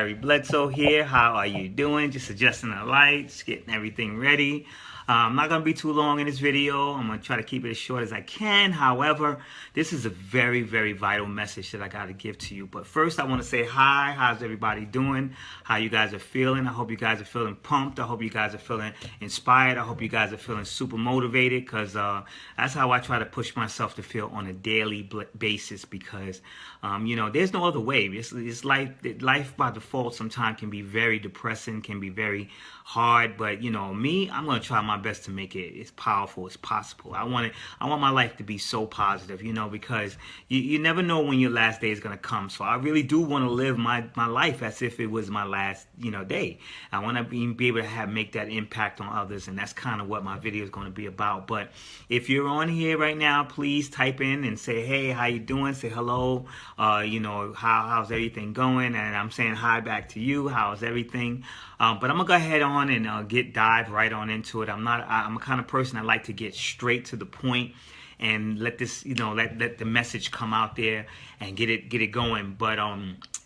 Bledsoe here. How are you doing? Just adjusting the lights, getting everything ready. I'm not going to be too long in this video. I'm going to try to keep it as short as I can. However, this is a very, very vital message that I got to give to you. But first, I want to say hi. How's everybody doing? How you guys are feeling? I hope you guys are feeling pumped. I hope you guys are feeling inspired. I hope you guys are feeling super motivated, because that's how I try to push myself to feel on a daily basis, because, there's no other way. It's life by default sometimes can be very depressing, can be very hard. But, me, I'm going to try my best to make it as powerful as possible. I want my life to be so positive, because you never know when your last day is going to come. So I really do want to live my life as if it was my last, day. I want to be able to make that impact on others, and that's kind of what my video is going to be about. But if you're on here right now, please type in and say, hey, how you doing? Say hello. How's everything going? And I'm saying hi back to you. How's everything? But I'm gonna go ahead on and dive right on into it. I'm a kind of person I like to get straight to the point and let this, let the message come out there and get it going. But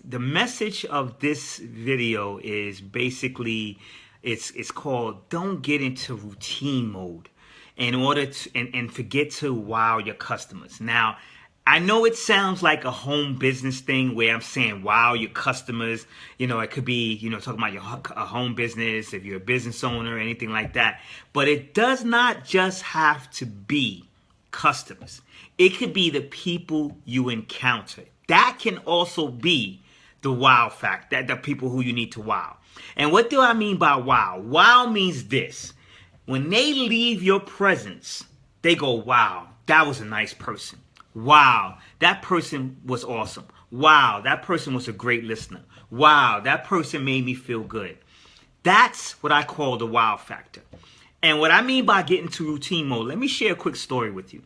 the message of this video is basically, it's called "Don't Get into Routine Mode" in order to and forget to wow your customers. Now, I know it sounds like a home business thing where I'm saying wow your customers. It could be, talking about a home business, if you're a business owner, anything like that. But it does not just have to be customers. It could be the people you encounter. That can also be the wow factor, the people who you need to wow. And what do I mean by wow? Wow means this. When they leave your presence, they go, wow, that was a nice person. Wow, that person was awesome. Wow, that person was a great listener. Wow, that person made me feel good. That's what I call the wow factor. And what I mean by getting to routine mode, let me share a quick story with you.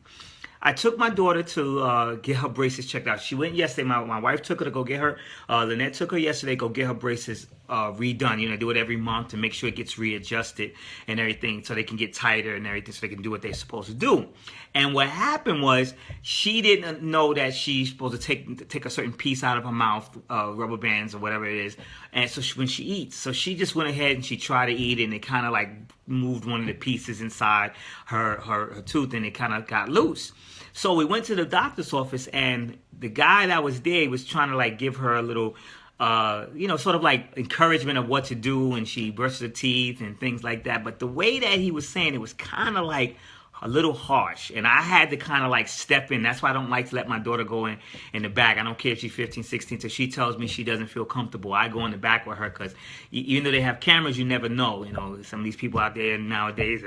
I took my daughter to get her braces checked out. She went yesterday. My wife took her to go get her. Lynette took her yesterday to go get her braces redone. Do it every month to make sure it gets readjusted and everything, so they can get tighter and everything, so they can do what they're supposed to do. And what happened was, she didn't know that she's supposed to take a certain piece out of her mouth, rubber bands or whatever it is. And so when she eats, so she just went ahead and she tried to eat, and it kind of like moved one of the pieces inside her tooth, and it kind of got loose. So we went to the doctor's office, and the guy that was there was trying to like give her a little, sort of like encouragement of what to do, and she brushed her teeth and things like that. But the way that he was saying it was kind of like a little harsh, and I had to kind of like step in. That's why I don't like to let my daughter go in the back. I don't care if she's 15, 16, so she tells me she doesn't feel comfortable, I go in the back with her, because even though they have cameras, you never know. Some of these people out there nowadays,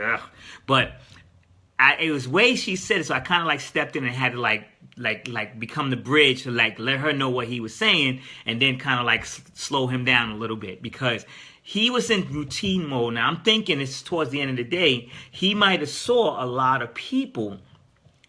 but it was way she said it, so I kind of like stepped in and had to like become the bridge to like let her know what he was saying, and then kind of like slow him down a little bit, because he was in routine mode. Now I'm thinking it's towards the end of the day, he might have saw a lot of people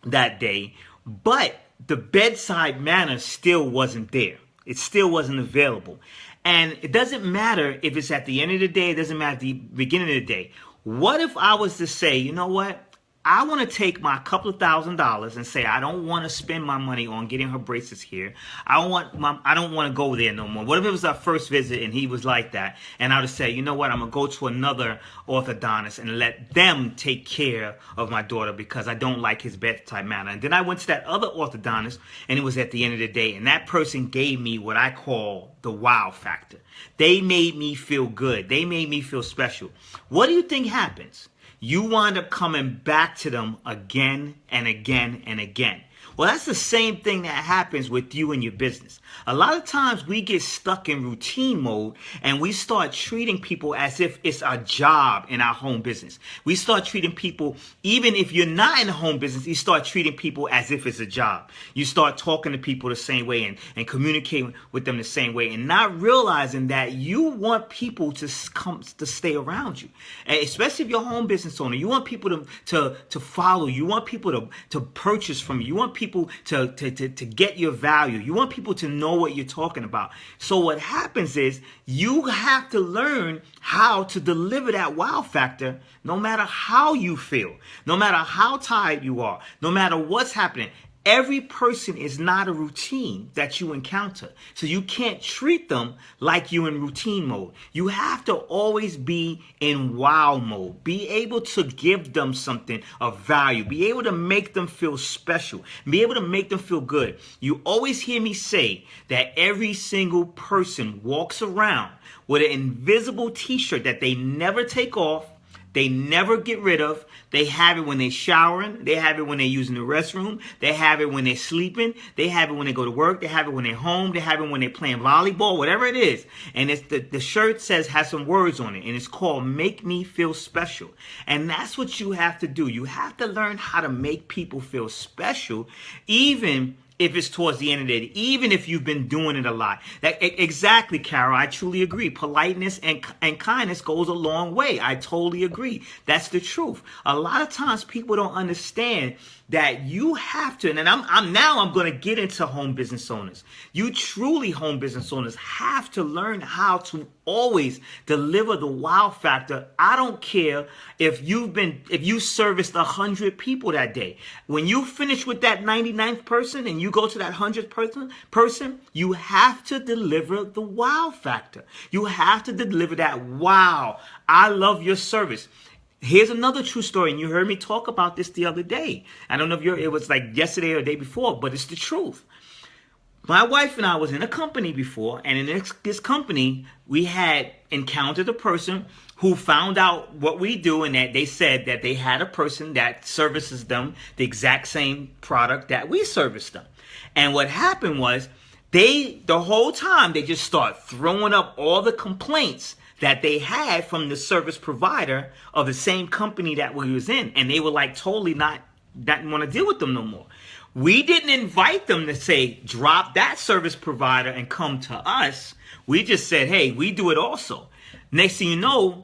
that day, but the bedside manner still wasn't there. It still wasn't available. And it doesn't matter if it's at the end of the day, it doesn't matter at the beginning of the day. What if I was to say, you know what? I want to take my couple of $1,000s and say I don't want to spend my money on getting her braces here. I don't want to go there no more. What if it was our first visit and he was like that? And I would say, you know what? I'm going to go to another orthodontist and let them take care of my daughter, because I don't like his bedside manner. And then I went to that other orthodontist, and it was at the end of the day. And that person gave me what I call the wow factor. They made me feel good. They made me feel special. What do you think happens? You wind up coming back to them again and again and again. Well, that's the same thing that happens with you and your business. A lot of times we get stuck in routine mode, and we start treating people as if it's our job in our home business. We start treating people, even if you're not in the home business, you start treating people as if it's a job. You start talking to people the same way and communicating with them the same way, and not realizing that you want people to stay around you. And especially if you're a home business owner, you want people to follow you. You want people to purchase from you. You want people to get your value. You want people to know what you're talking about. So what happens is, you have to learn how to deliver that wow factor, no matter how you feel, no matter how tired you are, no matter what's happening. Every person is not a routine that you encounter. So you can't treat them like you in routine mode. You have to always be in wow mode. Be able to give them something of value. Be able to make them feel special. Be able to make them feel good. You always hear me say that every single person walks around with an invisible t-shirt that they never take off. They never get rid of. They have it when they're showering. They have it when they're using the restroom. They have it when they're sleeping. They have it when they go to work. They have it when they're home. They have it when they're playing volleyball, whatever it is. And it's the shirt has some words on it, and it's called Make Me Feel Special. And that's what you have to do. You have to learn how to make people feel special, even if it's towards the end of the day, even if you've been doing it a lot. Exactly, Carol. I truly agree. Politeness and kindness goes a long way. I totally agree. That's the truth. A lot of times people don't understand that you have to, and I'm going to get into home business owners. You truly home business owners have to learn how to always deliver the wow factor. I don't care if you serviced 100 people that day. When you finish with that 99th person and you go to that 100th person, you have to deliver the wow factor. You have to deliver that wow. I love your service. Here's another true story, and you heard me talk about this the other day. I don't know if it was like yesterday or the day before, but it's the truth. My wife and I was in a company before, and in this company, we had encountered a person who found out what we do, and that they said that they had a person that services them the exact same product that we service them. And what happened was, the whole time, they just start throwing up all the complaints that they had from the service provider of the same company that we was in. And they were like totally not want to deal with them no more. We didn't invite them to say, drop that service provider and come to us. We just said, hey, we do it also. Next thing you know,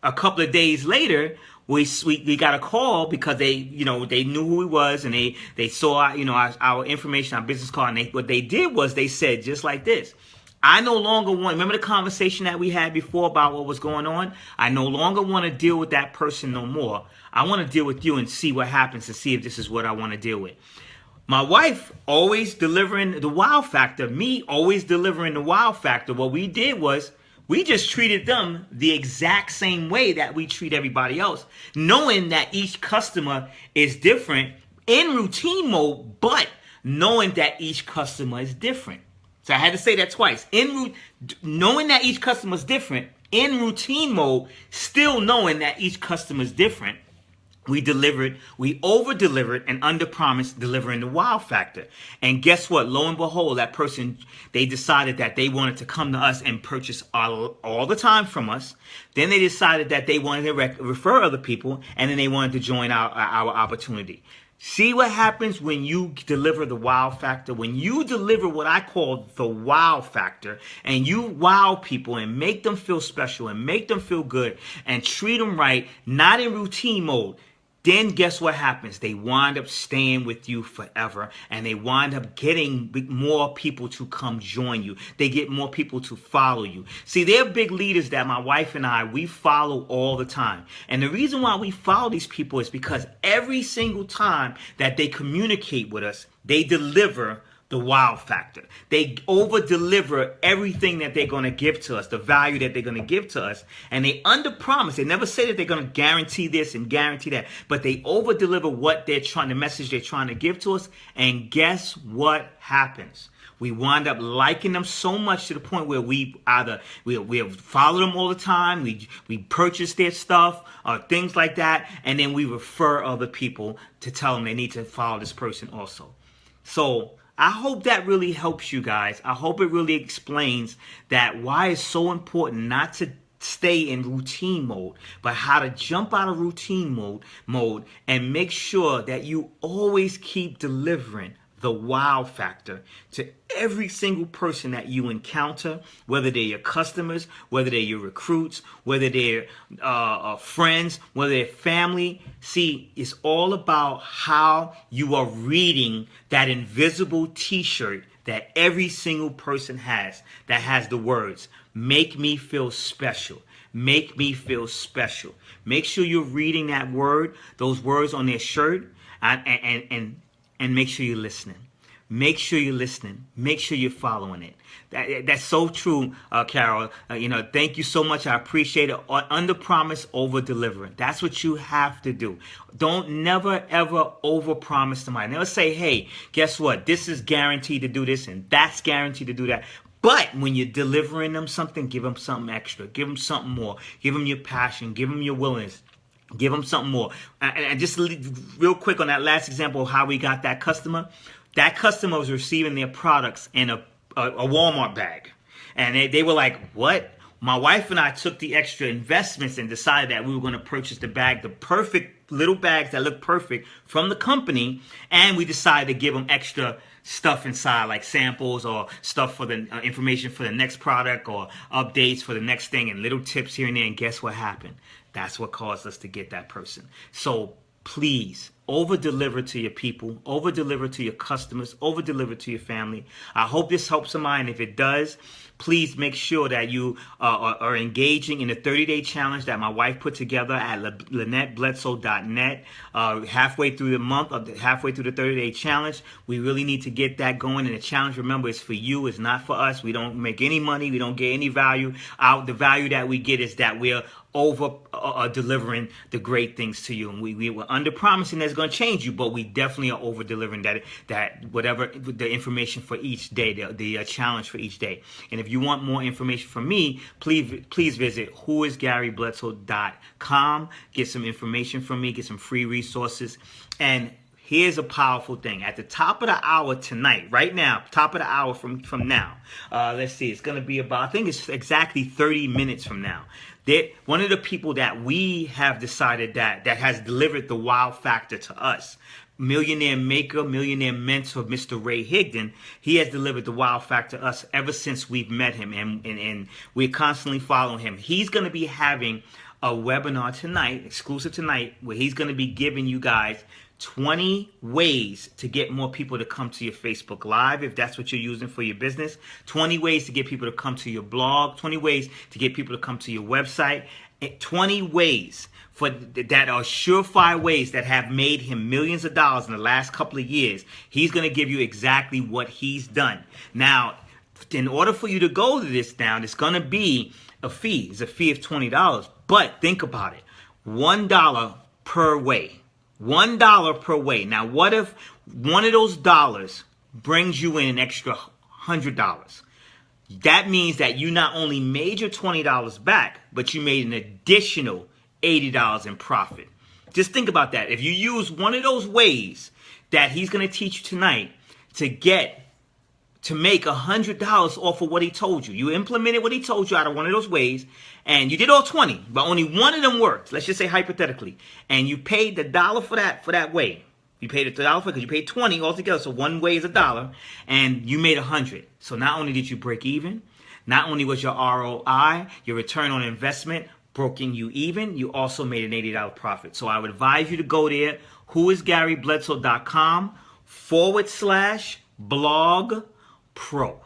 a couple of days later, we got a call because they knew who he was, and they saw our information, our business card, and what they did was they said just like this: I no longer remember the conversation that we had before about what was going on? I no longer want to deal with that person no more. I want to deal with you and see what happens, to see if this is what I want to deal with. My wife always delivering the wow factor, me always delivering the wow factor. What we did was we just treated them the exact same way that we treat everybody else, knowing that each customer is different in routine mode, but knowing that each customer is different. So I had to say that twice. Knowing that each customer is different, in routine mode, still knowing that each customer is different, we over-delivered and under-promised, delivering the wow factor. And guess what? Lo and behold, that person, they decided that they wanted to come to us and purchase all the time from us. Then they decided that they wanted to refer other people, and then they wanted to join our opportunity. See what happens when you deliver the wow factor? When you deliver what I call the wow factor, and you wow people and make them feel special and make them feel good and treat them right, not in routine mode, then guess what happens? They wind up staying with you forever, and they wind up getting more people to come join you. They get more people to follow you. See, they're big leaders that my wife and I, we follow all the time. And the reason why we follow these people is because every single time that they communicate with us, they deliver the wow factor. They over-deliver everything that they're going to give to us, the value that they're going to give to us, and they under-promise. They never say that they're going to guarantee this and guarantee that, but they over-deliver what the message they're trying to give to us, and guess what happens? We wind up liking them so much to the point where we follow them all the time, we purchase their stuff, things like that, and then we refer other people to tell them they need to follow this person also. So I hope that really helps you guys. I hope it really explains that why it's so important not to stay in routine mode, but how to jump out of routine mode and make sure that you always keep delivering the wow factor to every single person that you encounter, whether they're your customers, whether they're your recruits, whether they're friends, whether they're family. See, it's all about how you are reading that invisible t-shirt that every single person has, that has the words, make me feel special. Make me feel special. Make sure you're reading that word, those words on their shirt, and and make sure you're listening. Make sure you're listening. Make sure you're following it. That's so true, Carol. Thank you so much. I appreciate it. Under promise, over deliver. That's what you have to do. Don't never ever over promise somebody. Never say, hey, guess what? This is guaranteed to do this and that's guaranteed to do that. But when you're delivering them something, give them something extra. Give them something more. Give them your passion. Give them your willingness. Give them something more. And just real quick on that last example of how we got that customer. That customer was receiving their products in a Walmart bag. And they were like, what? My wife and I took the extra investments and decided that we were going to purchase the perfect little bags that look perfect from the company. And we decided to give them extra stuff inside, like samples or stuff for the information for the next product or updates for the next thing and little tips here and there. And guess what happened? That's what caused us to get that person. So please, over-deliver to your people, over-deliver to your customers, over-deliver to your family. I hope this helps somebody, and if it does, please make sure that you are engaging in the 30-day challenge that my wife put together at LynetteBledsoe.net. Halfway through the month, halfway through the 30-day challenge, we really need to get that going. And the challenge, remember, is for you. It's not for us. We don't make any money. We don't get any value out. The value that we get is that we're over delivering the great things to you, and we were under promising that's going to change you, but we definitely are over delivering that whatever the information for each day, the challenge for each day. And if you want more information from me, please visit whoisgarybledsoe.com. Get some information from me, get some free resources. And here's a powerful thing. At the top of the hour tonight, right now, top of the hour from now, let's see, it's going to be about, I think it's exactly 30 minutes from now. One of the people that we have decided that has delivered the wow factor to us, millionaire maker, millionaire mentor, Mr. Ray Higdon, he has delivered the wow factor to us ever since we've met him, and we're constantly following him. He's going to be having a webinar tonight, exclusive tonight, where he's going to be giving you guys 20 ways to get more people to come to your Facebook Live, if that's what you're using for your business. 20 ways to get people to come to your blog. 20 ways to get people to come to your website. 20 ways that are surefire ways that have made him millions of dollars in the last couple of years. He's going to give you exactly what he's done. Now, in order for you to go to this now, it's going to be a fee. It's a fee of $20. But think about it. $1 per way. $1 per way. Now, what if one of those dollars brings you in an extra $100? That means that you not only made your $20 back, but you made an additional $80 in profit. Just think about that. If you use one of those ways that he's going to teach you tonight to make $100 off of what he told you. You implemented what he told you out of one of those ways, and you did all 20, but only one of them worked. Let's just say hypothetically, and you paid the $1 for that way. You paid the $1 for it because you paid 20 altogether. So one way is $1, and you made 100. So not only did you break even, not only was your ROI, your return on investment, broken you even, you also made an $80 profit. So I would advise you to go there, whoisgarybledsoe.com/blog Pro.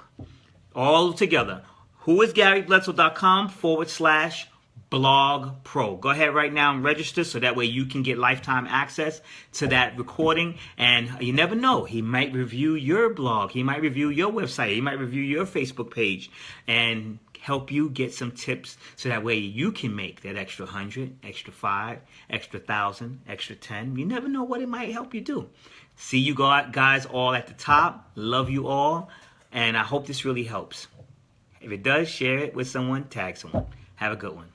All together. whoisgarybledsoe.com/blog Pro. Go ahead right now and register so that way you can get lifetime access to that recording. And you never know, he might review your blog. He might review your website. He might review your Facebook page and help you get some tips so that way you can make that extra 100, extra 5, extra 1,000, extra 10. You never know what it might help you do. See you guys all at the top. Love you all. And I hope this really helps. If it does, share it with someone, tag someone. Have a good one.